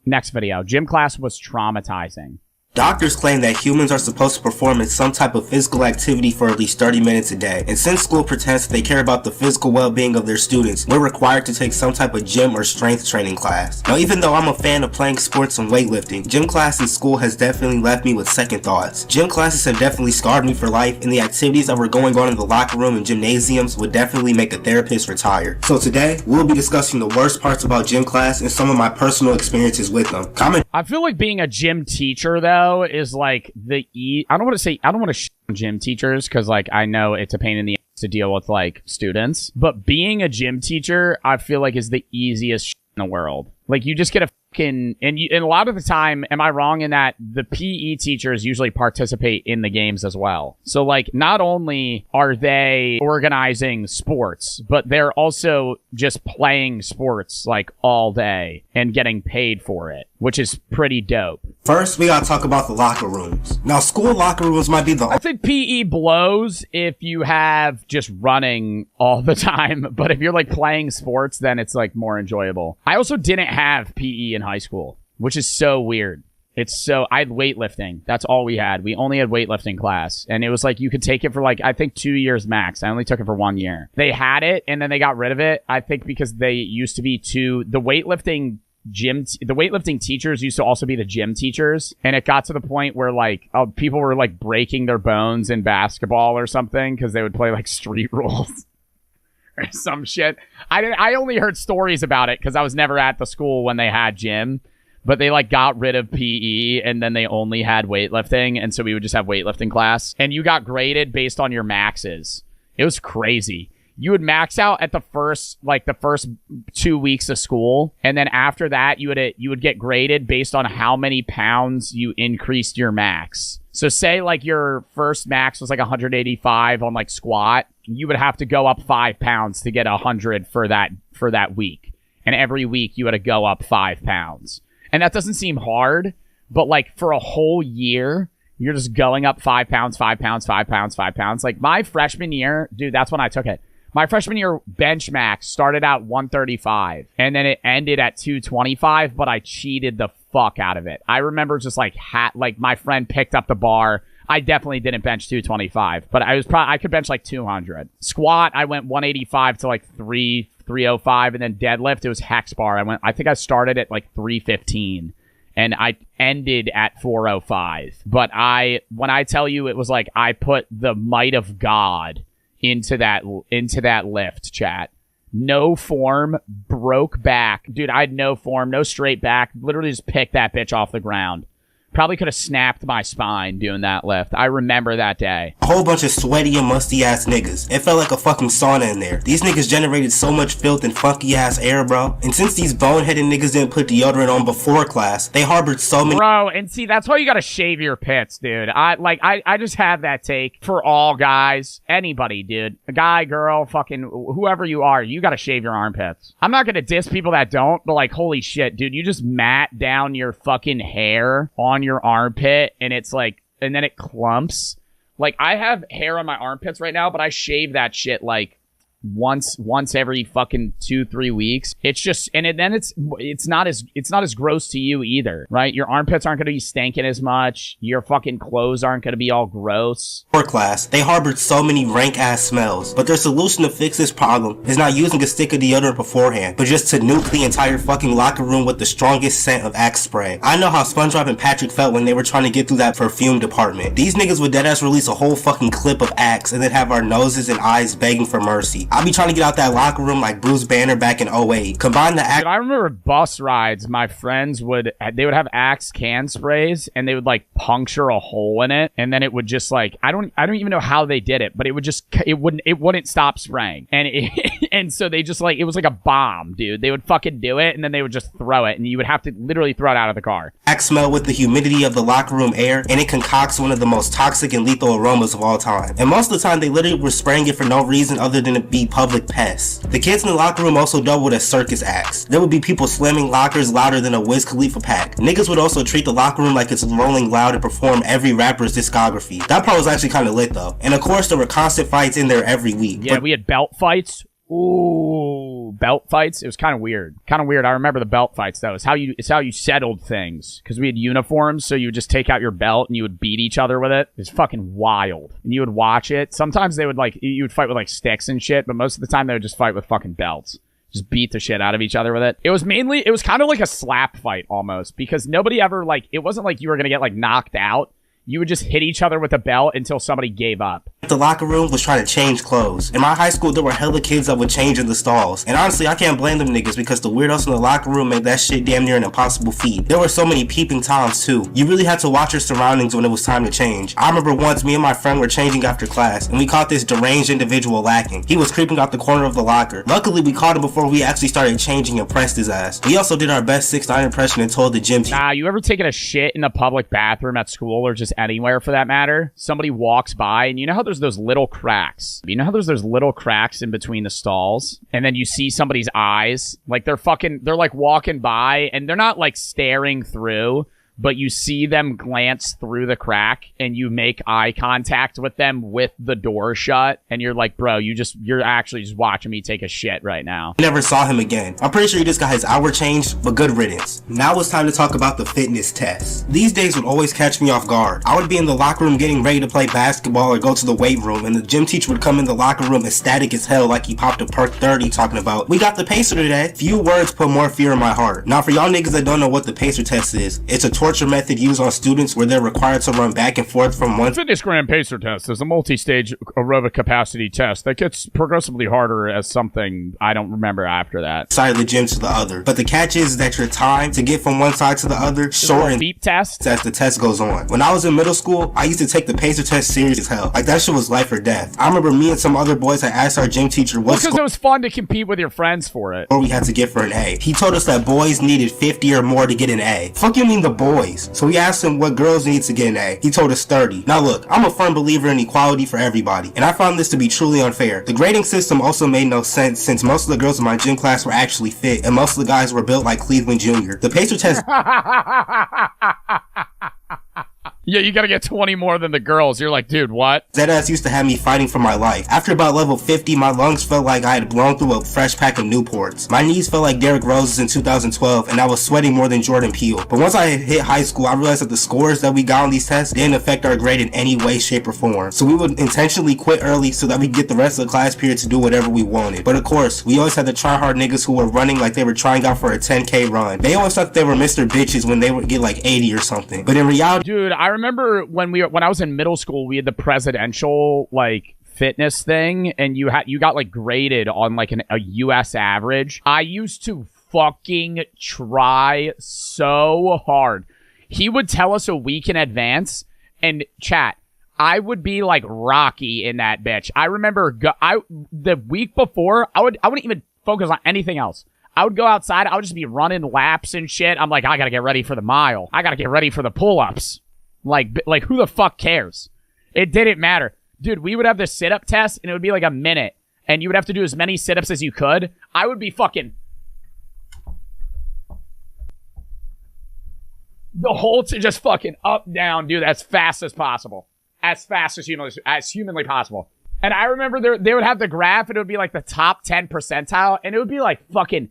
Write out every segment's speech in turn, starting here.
Next video. Gym class was traumatizing. Doctors claim that humans are supposed to perform in some type of physical activity for at least 30 minutes a day. And since school pretends that they care about the physical well-being of their students, we're required to take some type of gym or strength training class. Now, even though I'm a fan of playing sports and weightlifting, gym class in school has definitely left me with second thoughts. Gym classes have definitely scarred me for life, and the activities that were going on in the locker room and gymnasiums would definitely make a therapist retire. So today, we'll be discussing the worst parts about gym class and some of my personal experiences with them. I feel like being a gym teacher, though, is like I don't want to shit on gym teachers because like I know it's a pain in the ass to deal with like students, but being a gym teacher I feel like is the easiest shit in the world. Like you just get a fucking and a lot of the time, am I wrong in that the PE teachers usually participate in the games as well? So like not only are they organizing sports, but they're also just playing sports like all day and getting paid for it, which is pretty dope. First, we gotta talk about the locker rooms. Now, school locker rooms might be I think PE blows if you have just running all the time, but if you're like playing sports, then it's like more enjoyable. I also didn't have PE in high school, which is so weird. I had weightlifting. That's all we had. We only had weightlifting class. And it was like, you could take it for like, I think 2 years max. I only took it for 1 year. They had it and then they got rid of it. I think because they used to be the weightlifting teachers used to also be the gym teachers. And it got to the point where like, people were like breaking their bones in basketball or something because they would play like street rules or some shit. I only heard stories about it because I was never at the school when they had gym. But they like got rid of PE and then they only had weightlifting. And so we would just have weightlifting class. And you got graded based on your maxes. It was crazy. You would max out at the first 2 weeks of school. And then after that, you would get graded based on how many pounds you increased your max. So say like your first max was like 185 on like squat. You would have to go up 5 pounds to get 100 for that week. And every week you had to go up 5 pounds. And that doesn't seem hard, but like for a whole year, you're just going up 5 pounds, 5 pounds, 5 pounds, 5 pounds. Like my freshman year, dude, that's when I took it. My freshman year bench max started at 135 and then it ended at 225, but I cheated the fuck out of it. I remember just like my friend picked up the bar. I definitely didn't bench 225, but I could bench like 200. Squat, I went 185 to like 305, and then deadlift, it was hex bar. I think I started at like 315 and I ended at 405. But when I tell you it was like I put the might of God into that lift, chat. No form, broke back. Dude, I had no form, no straight back. Literally just picked that bitch off the ground. Probably could have snapped my spine doing that lift. I remember that day. A whole bunch of sweaty and musty ass niggas. It felt like a fucking sauna in there. These niggas generated so much filth and funky ass air, bro. And since these boneheaded niggas didn't put deodorant on before class, they harbored so many— Bro, and see, that's why you gotta shave your pits, dude. I just have that take for all guys. Anybody, dude. A guy, girl, fucking whoever you are, you gotta shave your armpits. I'm not gonna diss people that don't, but like, holy shit, dude, you just mat down your fucking hair on your armpit and it's like, and then it clumps. Like I have hair on my armpits right now, but I shave that shit like once every fucking 2-3 weeks. It's just, and then it's not as gross to you either, right? Your armpits aren't going to be stinking as much. Your fucking clothes aren't going to be all gross. For class, they harbored so many rank ass smells, but their solution to fix this problem is not using a stick of deodorant beforehand, but just to nuke the entire fucking locker room with the strongest scent of Axe spray. I know how SpongeBob and Patrick felt when they were trying to get through that perfume department. These niggas would deadass release a whole fucking clip of Axe and then have our noses and eyes begging for mercy. I'll be trying to get out that locker room like Bruce Banner back in 08. Combine the Axe— I remember bus rides, my friends would have Axe can sprays and they would like puncture a hole in it and then it would just like, I don't even know how they did it, but it wouldn't stop spraying. And so they just like, it was like a bomb, dude. They would fucking do it and then they would just throw it and you would have to literally throw it out of the car. Axe smell with the humidity of the locker room air, and it concocts one of the most toxic and lethal aromas of all time. And most of the time they literally were spraying it for no reason other than to be public pests. The kids in the locker room also doubled as circus acts. There would be people slamming lockers louder than a Wiz Khalifa pack. Niggas would also treat the locker room like it's Rolling Loud and perform every rapper's discography. That part was actually kind of lit though. And of course there were constant fights in there every week. Yeah, we had belt fights. Ooh. belt fights. It was kind of weird. I remember the belt fights though. It's how you settled things, because we had uniforms, so you would just take out your belt and you would beat each other with it. It's fucking wild. And you would watch it. Sometimes they would you would fight with like sticks and shit, but most of the time they would just fight with fucking belts. Just beat the shit out of each other with it. It was kind of like a slap fight almost, because nobody ever it wasn't like you were gonna get like knocked out. You would just hit each other with a belt until somebody gave up. The locker room was trying to change clothes. In my high school, there were hella kids that would change in the stalls. And honestly, I can't blame them niggas, because the weirdos in the locker room made that shit damn near an impossible feat. There were so many peeping toms too. You really had to watch your surroundings when it was time to change. I remember once me and my friend were changing after class, and we caught this deranged individual lacking. He was creeping out the corner of the locker. Luckily, we caught him before we actually started changing and pressed his ass. We also did our best 6ix9ine impression and told the gym team. Nah, you ever taken a shit in a public bathroom at school or just anywhere for that matter? Somebody walks by, and you know how there's those little cracks? You know how there's those little cracks in between the stalls? And then you see somebody's eyes? Like they're like walking by, and they're not like staring through, but you see them glance through the crack, and you make eye contact with them with the door shut, and you're like, bro, you're actually just watching me take a shit right now. Never saw him again. I'm pretty sure he just got his hour changed, but good riddance. Now it's time to talk about the fitness test. These days would always catch me off guard. I would be in the locker room getting ready to play basketball or go to the weight room, and the gym teacher would come in the locker room ecstatic as hell, like he popped a perk 30 talking about, we got the pacer today. Few words put more fear in my heart. Now for y'all niggas that don't know what the pacer test is, it's a torture method used on students where they're required to run back and forth from one. FitnessGram Pacer Test is a multi-stage aerobic capacity test that gets progressively harder as something I don't remember after that. Side of the gym to the other. But the catch is that your time to get from one side to the other shortens beep test as the test goes on. When I was in middle school, I used to take the pacer test serious as hell. Like that shit was life or death. I remember me and some other boys had asked our gym teacher what because it was fun to compete with your friends for it. Or we had to get for an A. He told us that boys needed 50 or more to get an A. Fuck you mean the boys? So we asked him what girls need to get an A. He told us 30. Now look, I'm a firm believer in equality for everybody, and I found this to be truly unfair. The grading system also made no sense, since most of the girls in my gym class were actually fit, and most of the guys were built like Cleveland Jr. The pacer test Yeah, you gotta get 20 more than the girls. You're like, dude, what? Deadass used to have me fighting for my life. After about level 50, my lungs felt like I had blown through a fresh pack of Newports. My knees felt like Derrick Rose's in 2012, and I was sweating more than Jordan Peele. But once I hit high school, I realized that the scores that we got on these tests didn't affect our grade in any way, shape, or form. So we would intentionally quit early so that we could get the rest of the class period to do whatever we wanted. But of course, we always had the try-hard niggas who were running like they were trying out for a 10K run. They always thought they were Mr. Bitches when they would get like 80 or something. But in reality, dude, I remember when I was in middle school, we had the presidential like fitness thing, and you got like graded on like a US average. I used to fucking try so hard. He would tell us a week in advance, and chat, I would be like Rocky in that bitch. I remember the week before, I wouldn't even focus on anything else. I would go outside, I would just be running laps and shit. I'm like, I gotta get ready for the mile. I gotta get ready for the pull-ups. Like who the fuck cares? It didn't matter. Dude, we would have the sit-up test, and it would be like a minute, and you would have to do as many sit-ups as you could. I would be fucking the whole just fucking up, down, dude, as fast as possible. As fast as humanly possible. And I remember they would have the graph, and it would be like the top 10 percentile, and it would be like fucking,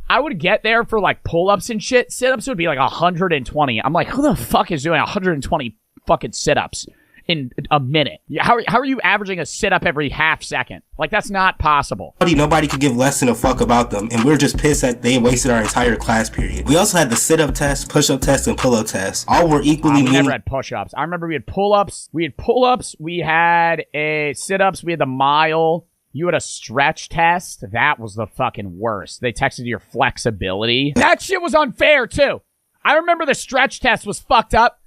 I would get there for like pull-ups and shit. Sit-ups would be like 120. I'm like, who the fuck is doing 120 fucking sit-ups in a minute? How are you averaging a sit-up every half second? Like, that's not possible. Nobody could give less than a fuck about them, and we were just pissed that they wasted our entire class period. We also had the sit-up test, push-up test, and pull-up test. All were equally We never had push-ups. I remember we had pull-ups. We had sit-ups. We had the mile. You had a stretch test. That was the fucking worst. They texted your flexibility. That shit was unfair too. I remember the stretch test was fucked up.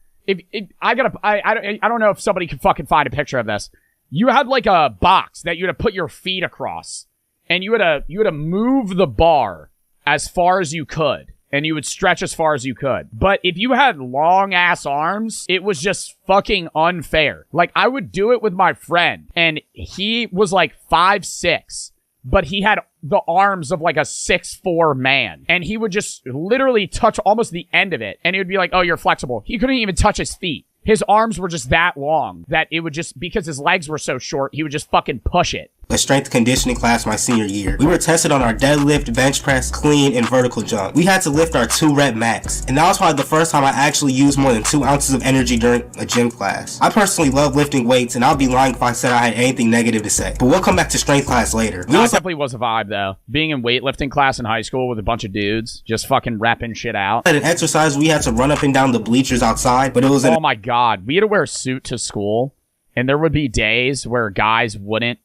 I don't know if somebody could fucking find a picture of this. You had like a box that you had to put your feet across, and you had to move the bar as far as you could, and you would stretch as far as you could. But if you had long ass arms, it was just fucking unfair. Like, I would do it with my friend, and he was like 5'6", but he had the arms of like a 6'4" man, and he would just literally touch almost the end of it, and he would be like, oh, you're flexible. He couldn't even touch his feet. His arms were just that long that it would just, because his legs were so short, he would just fucking push it. a strength conditioning class my senior year. We were tested on our deadlift, bench press, clean, and vertical jump. We had to lift our 2-rep max, and that was probably the first time I actually used more than 2 ounces of energy during a gym class. I personally love lifting weights, and I'll be lying if I said I had anything negative to say. But we'll come back to strength class later. No, it definitely was a vibe, though. Being in weightlifting class in high school with a bunch of dudes, just fucking repping shit out. At an exercise, we had to run up and down the bleachers outside, but it was oh my god, we had to wear a suit to school, and there would be days where guys wouldn't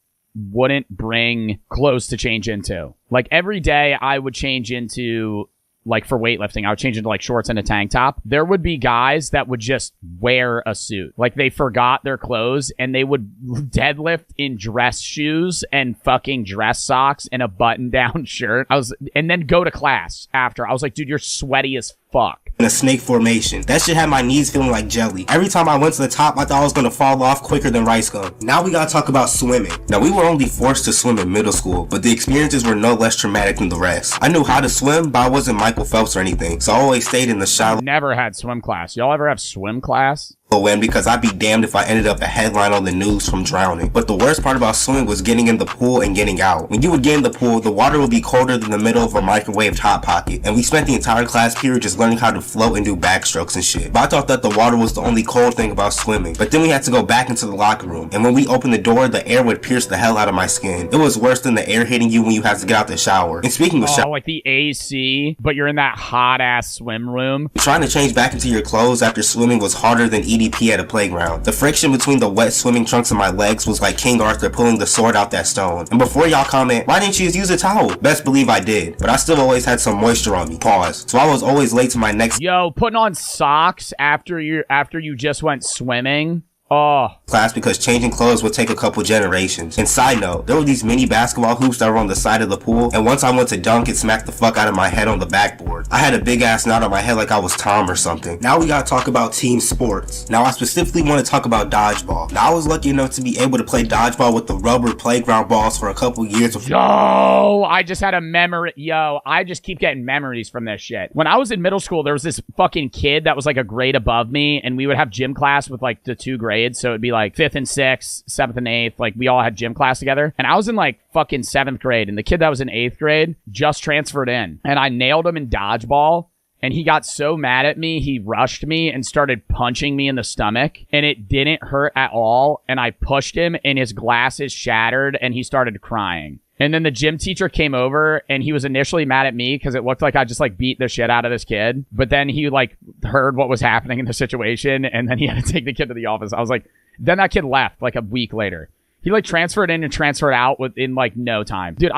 bring clothes to change into. Like, every day I would change into, like, for weightlifting, I would change into, like, shorts and a tank top. There would be guys that would just wear a suit. Like, they forgot their clothes, and they would deadlift in dress shoes and fucking dress socks and a button-down shirt. And then go to class after. I was like, dude, you're sweaty as fuck. In a snake formation. That shit had my knees feeling like jelly. Every time I went to the top, I thought I was gonna fall off quicker than rice gum. Now we gotta talk about swimming. Now, we were only forced to swim in middle school, but the experiences were no less traumatic than the rest. I knew how to swim, but I wasn't Michael Phelps or anything, so I always stayed in the shallow. Never had swim class. Y'all ever have swim class? Win, because I'd be damned if I ended up a headline on the news from drowning. But the worst part about swimming was getting in the pool and getting out. When you would get in the pool, the water would be colder than the middle of a microwaved Hot Pocket, and we spent the entire class period just learning how to float and do backstrokes and shit. But I thought that the water was the only cold thing about swimming. But then we had to go back into the locker room, and when we opened the door, the air would pierce the hell out of my skin. It was worse than the air hitting you when you had to get out the shower. And speaking of shower, like the AC, but you're in that hot ass swim room. Trying to change back into your clothes after swimming was harder than EDP at a playground. The friction between the wet swimming trunks and my legs was like King Arthur pulling the sword out that stone. And before y'all comment, why didn't you use a towel? Best believe I did, but I still always had some moisture on me. Pause. So I was always late to my next putting on socks after you just went swimming. Oh. Class, because changing clothes would take a couple generations. And side note, there were these mini basketball hoops that were on the side of the pool, and once I went to dunk, it smacked the fuck out of my head on the backboard. I had a big ass knot on my head like I was Tom or something. Now we gotta talk about team sports. Now I specifically want to talk about dodgeball. Now I was lucky enough to be able to play dodgeball with the rubber playground balls for a couple years. I just had a memory. I just keep getting memories from this shit. When I was in middle school, there was this fucking kid that was like a grade above me, and we would have gym class with like the 2 grades. So it'd be like 5th and 6th, 7th and 8th. Like, we all had gym class together. And I was in like fucking 7th grade. And the kid that was in 8th grade just transferred in. And I nailed him in dodgeball. And he got so mad at me, he rushed me and started punching me in the stomach. And it didn't hurt at all. And I pushed him and his glasses shattered and he started crying. And then the gym teacher came over and he was initially mad at me because it looked like I just like beat the shit out of this kid. But then he like heard what was happening in the situation and then he had to take the kid to the office. I was like, then that kid left like a week later. He like transferred in and transferred out within like no time. Dude,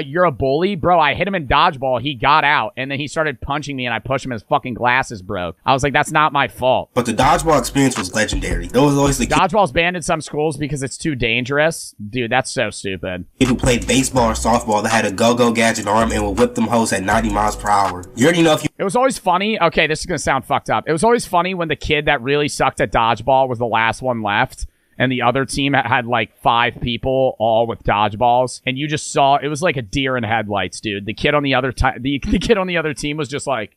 you're a bully? Bro, I hit him in dodgeball. He got out and then he started punching me and I pushed him. His fucking glasses broke. I was like, that's not my fault. But the dodgeball experience was legendary. There was always the dodgeball's banned in some schools because it's too dangerous. Dude, that's so stupid. Kid who played baseball or softball that had a go-go gadget arm and would whip them hoes at 90 miles per hour. You already know if you... It was always funny. Okay, this is going to sound fucked up. It was always funny when the kid that really sucked at dodgeball was the last one left. And the other team had like 5 people all with dodgeballs. And you just saw, it was like a deer in headlights, dude. The kid on the other the kid on the other team was just like,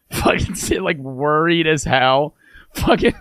fucking like worried as hell. Fucking,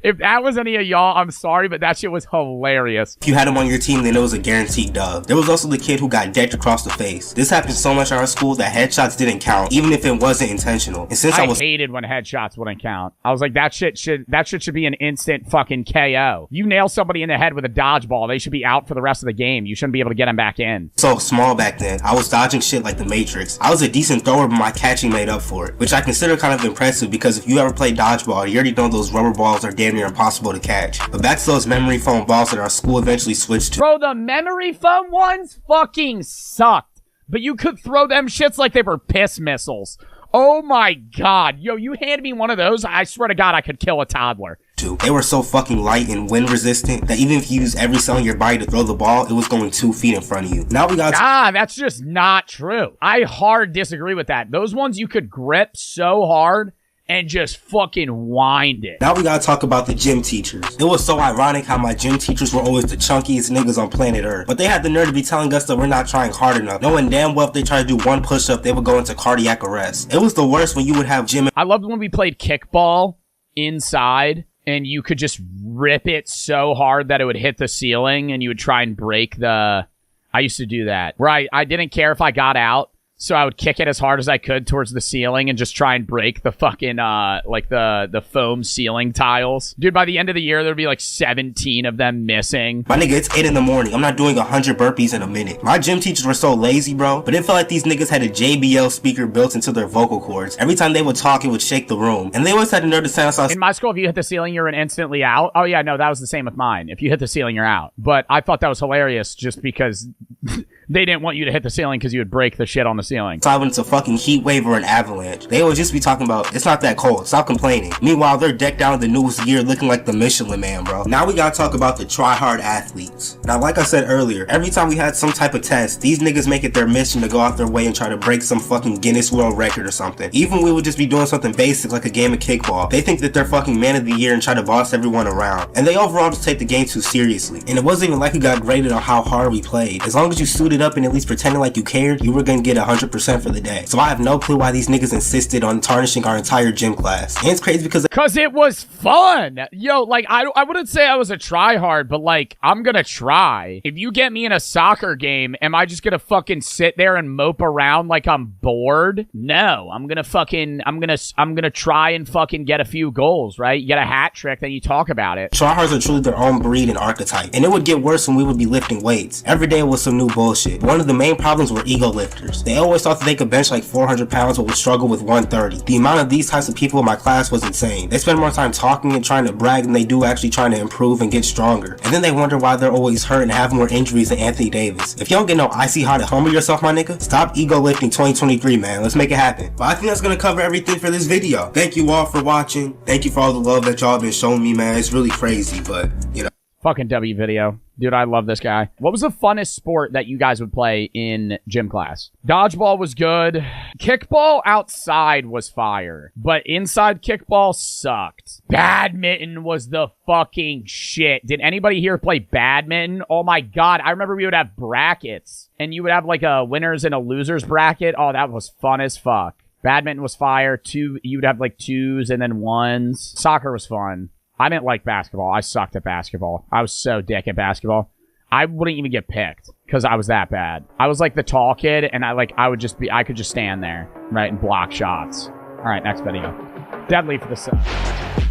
if that was any of y'all, I'm sorry, but that shit was hilarious. If you had him on your team, then it was a guaranteed dub. There was also the kid who got decked across the face. This happened so much at our school that headshots didn't count, even if it wasn't intentional. And since I hated when headshots wouldn't count. I was like, that shit should be an instant fucking KO. You nail somebody in the head with a dodgeball, they should be out for the rest of the game. You shouldn't be able to get them back in. So small back then, I was dodging shit like the Matrix. I was a decent thrower, but my catching made up for it, which I consider kind of impressive because if you ever played dodgeball, you already know those rubber balls are damn near impossible to catch. But back to those memory foam balls that our school eventually switched to. Bro, the memory foam ones fucking sucked. But you could throw them shits like they were piss missiles. Oh my god. You hand me one of those, I swear to god I could kill a toddler. They were so fucking light and wind resistant that even if you used every cell in your body to throw the ball, it was going 2 feet in front of you. Now we got that's just not true. I hard disagree with that. Those ones you could grip so hard and just fucking wind it. Now we gotta talk about the gym teachers. It was so ironic how my gym teachers were always the chunkiest niggas on planet Earth. But they had the nerve to be telling us that we're not trying hard enough, knowing damn well if they tried to do one push-up, they would go into cardiac arrest. It was the worst when you would have gym. I loved when we played kickball inside and you could just rip it so hard that it would hit the ceiling, and you would try and break the... I used to do that, where I didn't care if I got out, so I would kick it as hard as I could towards the ceiling and just try and break the fucking, like the foam ceiling tiles. Dude, by the end of the year, there'd be like 17 of them missing. My nigga, it's 8 in the morning. I'm not doing 100 burpees in a minute. My gym teachers were so lazy, bro, but it felt like these niggas had a JBL speaker built into their vocal cords. Every time they would talk, it would shake the room. And they always had a nerve to sound so... In my school, if you hit the ceiling, you're instantly out. Oh yeah, no, that was the same with mine. If you hit the ceiling, you're out. But I thought that was hilarious just because they didn't want you to hit the ceiling because you would break the shit on the ceiling. So when it's a fucking heat wave or an avalanche, they would just be talking about, it's not that cold, stop complaining. Meanwhile, they're decked out in the newest gear looking like the Michelin Man, bro. Now we gotta talk about the try-hard athletes. Now, like I said earlier, every time we had some type of test, these niggas make it their mission to go out their way and try to break some fucking Guinness World Record or something. Even we would just be doing something basic like a game of kickball. They think that they're fucking man of the year and try to boss everyone around. And they overall just take the game too seriously. And it wasn't even like we got graded on how hard we played. As long as you suited up and at least pretending like you cared, you were gonna get 100% for the day. So I have no clue why these niggas insisted on tarnishing our entire gym class. And it's crazy because it was fun. Yo, like, I wouldn't say I was a tryhard, but like, I'm gonna try. If you get me in a soccer game, am I just gonna fucking sit there and mope around like I'm bored? No, I'm gonna try and fucking get a few goals, right? You get a hat trick, then you talk about it. tryhards are truly their own breed and archetype. And it would get worse when we would be lifting weights. Every day was some new bullshit. One of the main problems were ego lifters. They always thought that they could bench like 400 pounds but would struggle with 130. The amount of these types of people in my class was insane. They spend more time talking and trying to brag than they do actually trying to improve and get stronger. And then they wonder why they're always hurt and have more injuries than Anthony Davis. If you don't get no icy hot to humble yourself, my nigga, stop ego lifting 2023, man. Let's make it happen. But I think that's gonna cover everything for this video. Thank you all for watching. Thank you for all the love that y'all been showing me, man. It's really crazy, but you know. Fucking W video. Dude, I love this guy. What was the funnest sport that you guys would play in gym class? Dodgeball was good. Kickball outside was fire. But inside kickball sucked. Badminton was the fucking shit. Did anybody here play badminton? Oh my god. I remember we would have brackets. And you would have like a winners and a losers bracket. Oh, that was fun as fuck. Badminton was fire. You would have like 2s and then 1s. Soccer was fun. I didn't like basketball. I sucked at basketball. I was so dick at basketball. I wouldn't even get picked because I was that bad. I was like the tall kid, and I could just stand there, right, and block shots. All right, next video. Deadly for the sun.